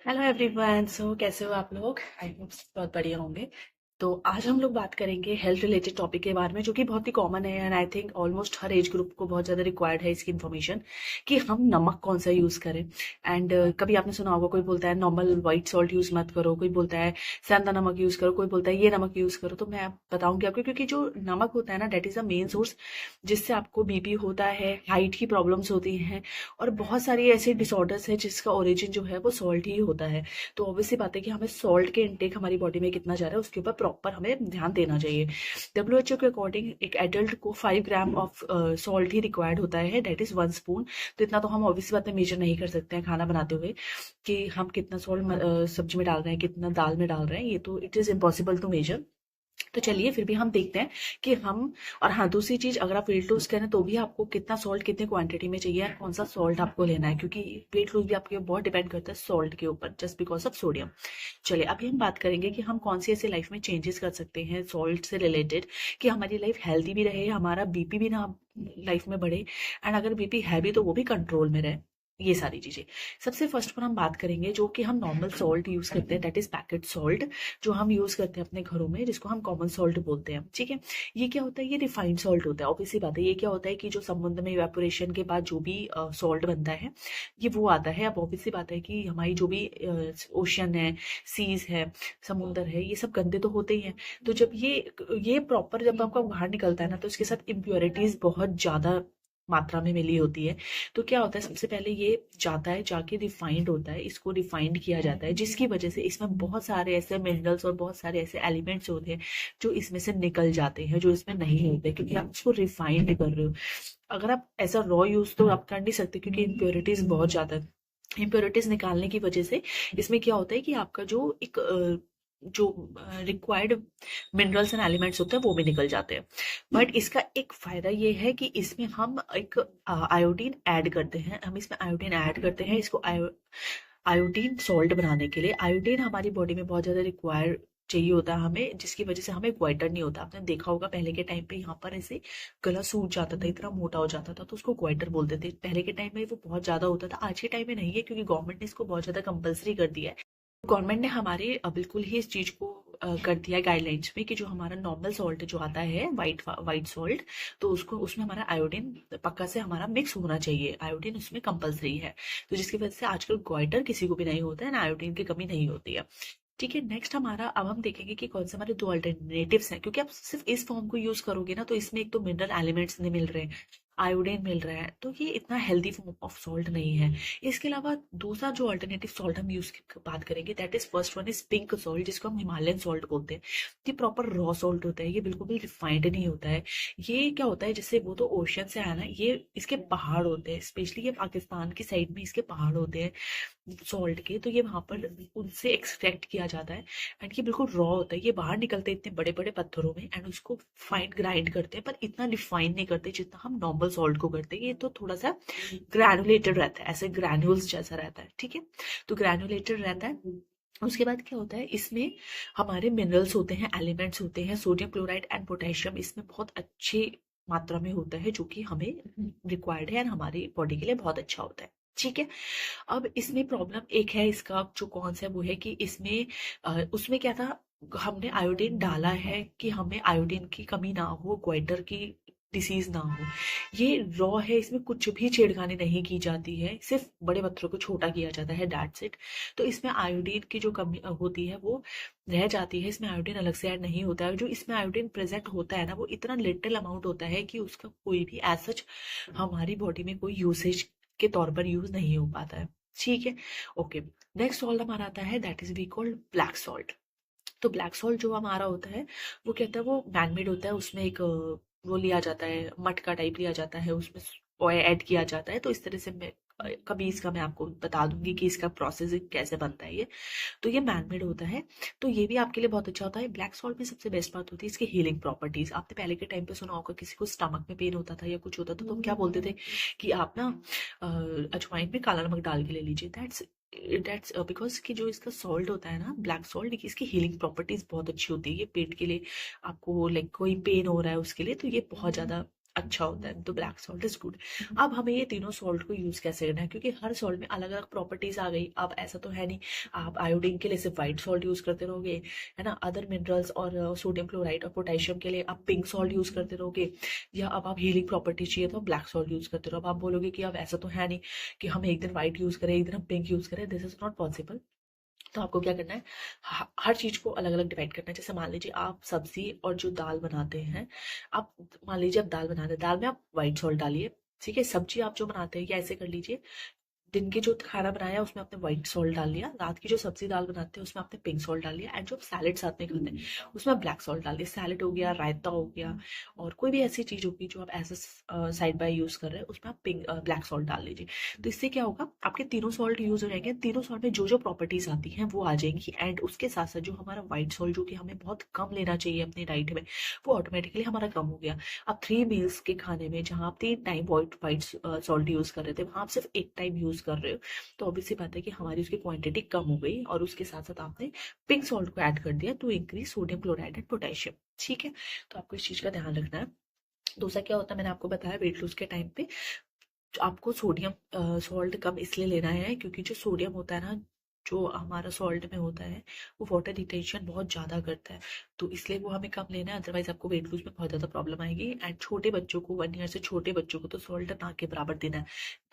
Hello everyone. कैसे हो आप लोग? आई होप बहुत बढ़िया होंगे। तो आज हम लोग बात करेंगे हेल्थ रिलेटेड टॉपिक के बारे में, जो कि बहुत ही कॉमन है and I think almost her age group को बहुत ज़्यादा रिक्वायर्ड है इसकी इन्फॉर्मेशन, कि हम नमक कौन सा यूज़ करें। एंड कभी आपने सुना होगा, कोई बोलता है नॉर्मल वाइट सॉल्ट यूज़ मत करो, कोई बोलता है सेंधा नमक यूज़ करो, कोई बोलता है ये नमक यूज़ करो। तो मैं बताऊंगी आपको, क्योंकि जो नमक होता है ना, that is a main source जिससे आपको बीपी होता है, हाइट की प्रॉब्लम्स होती हैं, और बहुत सारी ऐसे डिसऑर्डर्स है जिसका ओरिजिन जो है वो सॉल्ट ही होता है। तो ऑब्वियसली बात है कि हमें सॉल्ट के इनटेक हमारी बॉडी में कितना जा रहा है उसके ऊपर प्रॉपर हमें ध्यान देना चाहिए। WHO के अकॉर्डिंग एक एडल्ट को 5 gram of salt he required होता है, डेट इज 1 स्पून। तो इतना तो हम ऑब्वियसली बात है मेजर नहीं कर सकते हैं खाना बनाते हुए, कि हम कितना सॉल्ट सब्जी में डाल रहे हैं, कितना दाल में डाल रहे हैं, ये तो it is impossible to measure. तो चलिए फिर भी हम देखते हैं कि हम। और हाँ, दूसरी चीज, अगर आप वेट लूज करें तो भी आपको कितना सॉल्ट कितने क्वांटिटी में चाहिए, कौन सा सॉल्ट आपको लेना है, क्योंकि वेट लूज भी आपके बहुत डिपेंड करता है सॉल्ट के ऊपर, जस्ट बिकॉज ऑफ सोडियम। चलिए अभी हम बात करेंगे कि हम कौन सी ऐसे लाइफ में चेंजेस कर सकते हैं सॉल्ट से रिलेटेड, कि हमारी लाइफ हेल्दी भी रहे, हमारा बीपी भी ना लाइफ में बढ़े, एंड अगर बीपी है भी तो वो भी कंट्रोल में रहे, ये सारी चीजें। सबसे फर्स्ट पर हम बात करेंगे जो कि हम नॉर्मल सॉल्ट यूज करते हैं, दैट इज पैकेट सॉल्ट, जो हम यूज करते हैं अपने घरों में, जिसको हम कॉमन सॉल्ट बोलते हैं। ठीक है, ये क्या होता है? ये रिफाइंड सॉल्ट होता है। ऑब्वियसली बात है, ये क्या होता है कि जो समुद्र में इवेपोरेशन के बाद जो भी सॉल्ट बनता है, ये वो आता है। अब ऑब्वियसली बात है कि हमारी जो भी ओशन है, सीज है, समुंदर है, ये सब गंदे तो होते ही हैं। तो जब ये प्रॉपर जब आपका बाहर निकलता है ना, तो इसके साथ इम्प्योरिटीज बहुत ज्यादा मात्रा में मिली होती है। तो क्या होता है, सबसे पहले ये जाता है, जाके रिफाइंड होता है, इसको रिफाइंड किया जाता है, जिसकी वजह से इसमें बहुत सारे ऐसे मिनरल्स और बहुत सारे ऐसे एलिमेंट्स होते हैं जो इसमें से निकल जाते हैं, जो इसमें नहीं होते, क्योंकि आप इसको रिफाइंड कर रहे हो। अगर आप ऐसा रॉ यूज तो आप कर नहीं सकते, क्योंकि इम्प्योरिटीज बहुत ज्यादा है। इम्प्योरिटीज निकालने की वजह से इसमें क्या होता है कि आपका जो एक जो रिक्वायर्ड मिनरल्स एंड एलिमेंट्स होते हैं वो भी निकल जाते हैं। बट इसका एक फायदा ये है कि इसमें हम एक आयोडीन ऐड करते हैं, हम इसमें आयोडीन ऐड करते हैं, इसको आयोडीन सॉल्ट बनाने के लिए। आयोडीन हमारी बॉडी में बहुत ज्यादा रिक्वायर चाहिए होता है हमें, जिसकी वजह से हमें ग्वाइटर नहीं होता। आपने देखा होगा पहले के टाइम पे यहाँ पर ऐसे गला सूख जाता था, इतना मोटा हो जाता था, तो उसको ग्वाइटर बोलते थे। पहले के टाइम में वो बहुत ज्यादा होता था, आज के टाइम में नहीं है, क्योंकि गवर्नमेंट ने इसको बहुत ज्यादा कंपलसरी कर दिया है। गवर्नमेंट ने हमारे बिल्कुल ही इस चीज को कर दिया है गाइडलाइंस में, कि जो हमारा नॉर्मल सॉल्ट जो आता है, वाइट वाइट सॉल्ट, तो उसको उसमें हमारा आयोडीन पक्का से हमारा मिक्स होना चाहिए, आयोडीन उसमें कंपलसरी है। तो जिसकी वजह से आजकल ग्वाइटर किसी को भी नहीं होता है ना, आयोडीन की कमी नहीं होती है। ठीक है, नेक्स्ट हमारा, अब हम देखेंगे कि कौन से हमारे दो अल्टरनेटिव्स हैं, क्योंकि आप सिर्फ इस फॉर्म को यूज करोगे ना, तो इसमें एक तो मिनरल एलिमेंट्स नहीं मिल रहे हैं, आयोडीन मिल रहा है, तो ये इतना हेल्दी फॉर्म ऑफ सॉल्ट नहीं है। इसके अलावा दूसरा जो अल्टरनेटिव सॉल्ट हम यूज की बात करेंगे, that is first one is pink salt, जिसको हम हिमालयन सॉल्ट बोलते हैं। ये प्रॉपर रॉ सॉल्ट होता है, ये बिल्कुल भी रिफाइंड नहीं होता है। ये क्या होता है, जैसे वो तो ओशन से आया ना, ये इसके पहाड़ होते हैं, स्पेशली ये पाकिस्तान की साइड में इसके पहाड़ होते हैं सॉल्ट के, तो ये वहां पर उनसे एक्सट्रैक्ट किया जाता है। एंड ये बिल्कुल रॉ होता है, ये बाहर निकलते हैं इतने बड़े बड़े पत्थरों में, एंड उसको फाइन ग्राइंड करते हैं, पर इतना रिफाइन नहीं करते जितना हम नॉर्मल सॉल्ट को करते हैं। ये तो थोड़ा सा ग्रैनुलेटेड रहता है, ऐसे ग्रैन्यूल्स जैसा रहता है। ठीक है, तो ग्रैनुलेटेड रहता है। उसके बाद क्या होता है, इसमें हमारे मिनरल्स होते हैं, एलिमेंट्स होते हैं, सोडियम क्लोराइड एंड पोटेशियम इसमें बहुत अच्छी मात्रा में होता है, जो कि हमें रिक्वायर्ड है एंड हमारी बॉडी के लिए बहुत अच्छा होता है। ठीक है, अब इसमें प्रॉब्लम एक है, इसका जो कौन सा है वो है कि इसमें उसमें क्या था, हमने आयोडीन डाला है कि हमें आयोडीन की कमी ना हो, ग्वाइटर की डिसीज ना हो। ये रॉ है, इसमें कुछ भी छेड़खानी नहीं की जाती है, सिर्फ बड़े पत्थरों को छोटा किया जाता है, दैट्स इट। तो इसमें आयोडीन की जो कमी होती है वो रह जाती है, इसमें आयोडीन अलग से ऐड नहीं होता है। जो इसमें आयोडीन प्रेजेंट होता है ना, वो इतना लिटिल अमाउंट होता है कि उसका कोई भी एज सच हमारी बॉडी में कोई यूसेज के तौर पर यूज नहीं हो पाता है। ठीक है, ओके। नेक्स्ट सॉल्ट हमारा आता है, that is we called black salt. तो ब्लैक सॉल्ट जो हमारा होता है, वो कहता है वो मैनमेड होता है, उसमें एक वो लिया जाता है, मटका टाइप लिया जाता है, उसमें ऑयल ऐड किया जाता है। तो इस तरह से मैं कभी इसका मैं आपको बता दूंगी कि इसका प्रोसेसिंग कैसे बनता है ये। तो ये मैनमेड होता है, तो ये भी आपके लिए बहुत अच्छा होता है। ब्लैक सॉल्ट में सबसे बेस्ट बात होती है इसकी हीलिंग प्रॉपर्टीज। आपने पहले के टाइम पे सुना होगा, किसी को स्टमक में पेन होता था या कुछ होता था, तो हम क्या बोलते थे कि आप ना अजवाइन में काला नमक डाल के ले लीजिए। दैट्स बिकॉज कि जो इसका सॉल्ट होता है ना, ब्लैक सॉल्ट, इसकी हीलिंग प्रॉपर्टीज बहुत अच्छी होती है। ये पेट के लिए, आपको लाइक कोई पेन हो रहा है उसके लिए, तो ये बहुत ज्यादा अच्छा होता है, तो ब्लैक सॉल्ट इज गुड। अब हमें ये तीनों सॉल्ट को यूज कैसे करना है, क्योंकि हर सॉल्ट में अलग अलग प्रॉपर्टीज आ गई। अब ऐसा तो है नहीं आप आयोडीन के लिए सिर्फ व्हाइट सॉल्ट यूज करते रहोगे, है ना, अदर मिनरल्स और सोडियम क्लोराइड और पोटेशियम के लिए आप पिंक सॉल्ट यूज करते रहोगे, या अब आप हीलिंग प्रॉपर्टी चाहिए तो ब्लैक सॉल्ट यूज करते रहो। अब आप बोलोगे कि अब ऐसा तो है नहीं कि हम एक दिन व्हाइट यूज करें एक दिन हम पिंक यूज करें, दिस इज नॉट पॉसिबल। तो आपको क्या करना है, हर चीज को अलग अलग डिवाइड करना है। जैसे मान लीजिए आप सब्जी और जो दाल बनाते हैं, आप मान लीजिए आप दाल बना रहे हैं, दाल में आप व्हाइट सॉल्ट डालिए, ठीक है। सब्जी आप जो बनाते हैं, या ऐसे कर लीजिए, दिन के जो खाना बनाया उसमें आपने व्हाइट सॉल्ट डाल लिया, रात की जो सब्जी दाल बनाते हैं उसमें आपने पिंक सॉल्ट डाल लिया, एंड जो सैलेड साथ में खाते हैं उसमें ब्लैक सॉल्ट डाल दिया। सैलेड हो गया, रायता हो गया, और कोई भी ऐसी चीज होगी जो आप एज साइड बाय यूज कर रहे हैं, उसमें आप पिंक ब्लैक सॉल्ट डाल लीजिए। तो इससे क्या होगा, आपके तीनों सॉल्ट यूज हो जाएंगे, तीनों सॉल्ट में जो जो प्रॉपर्टीज आती हैं वो आ जाएंगी, एंड उसके साथ साथ जो हमारा व्हाइट सॉल्ट जो कि हमें बहुत कम लेना चाहिए अपनी डाइट में, वो ऑटोमेटिकली हमारा कम हो गया। अब 3 मील्स के खाने में जहाँ आप 3 time white white salt use कर रहे थे, वहां आप सिर्फ एक टाइम यूज कर रहे हो, तो ऑब्वियस सी बात है कि हमारी उसकी क्वांटिटी कम हो गई, और उसके साथ साथ आपने पिंक सॉल्ट को ऐड कर दिया to increase sodium chloride and potassium, ठीक है। तो आपको इस चीज का ध्यान रखना है। दूसरा क्या होता है, मैंने आपको बताया वेट लूज के टाइम पे आपको सोडियम सॉल्ट कम इसलिए लेना है, क्योंकि जो सोडियम होता है ना, जो हमारा सॉल्ट में होता है, वो वाटर रिटेंशन बहुत ज़्यादा करता है, तो इसलिए वो हमें कम लेना है। अदरवाइज आपको वेट लूज में बहुत ज़्यादा प्रॉब्लम आएगी। एंड छोटे बच्चों को, 1 ईयर से छोटे बच्चों को तो सॉल्ट ना के बराबर देना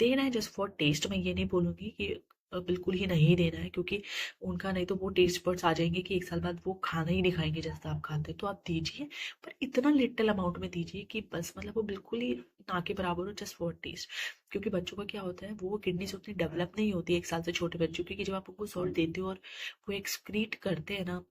है जस्ट फॉर टेस्ट। मैं ये नहीं बोलूँगी कि बिल्कुल ही नहीं देना है, क्योंकि उनका नहीं तो वो टेस्ट बड्स आ जाएंगे कि 1 साल बाद वो खाना ही नहीं खाएंगे जैसा आप खाते हैं। तो आप दीजिए, पर इतना लिटिल अमाउंट में दीजिए कि बस मतलब वो बिल्कुल ही ना के बराबर हो, जस्ट फॉर टेस्ट। क्योंकि बच्चों का क्या होता है, वो किडनीज उतनी डेवलप नहीं होती 1 साल से छोटे बच्चों की, कि जब आप उनको सॉल्ट देते हो और वो एक्सक्रीट करते हैं ना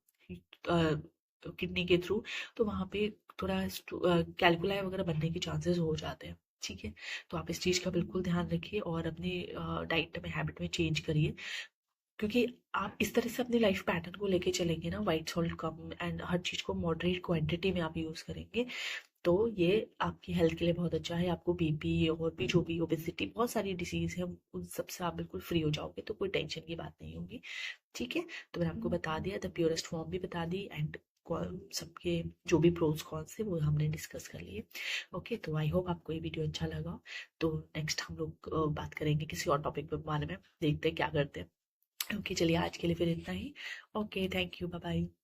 किडनी के थ्रू, तो वहाँ पे थोड़ा कैलकुलाई वगैरह बनने के चांसेस हो जाते हैं, ठीक है। तो आप इस चीज़ का बिल्कुल ध्यान रखिए और अपनी डाइट में हैबिट में चेंज करिए, क्योंकि आप इस तरह से अपनी लाइफ पैटर्न को लेके चलेंगे ना, व्हाइट सॉल्ट कम एंड हर चीज़ को मॉडरेट क्वांटिटी में आप यूज़ करेंगे, तो ये आपकी हेल्थ के लिए बहुत अच्छा है। आपको बीपी और भी जो भी ओबेसिटी बहुत सारी डिसीज है, उन सब से आप बिल्कुल फ्री हो जाओगे, तो कोई टेंशन की बात नहीं होगी, ठीक है। तो मैंने आपको बता दिया, द प्योरेस्ट फॉर्म भी बता दी, एंड सबके जो भी प्रोज कॉन्स थे वो हमने डिस्कस कर लिए। ओके, तो आई होप आपको ये वीडियो अच्छा लगा। तो नेक्स्ट हम लोग बात करेंगे किसी और टॉपिक पे बारे में, देखते हैं क्या करते हैं। ओके, चलिए आज के लिए फिर इतना ही। Okay, thank you, bye bye.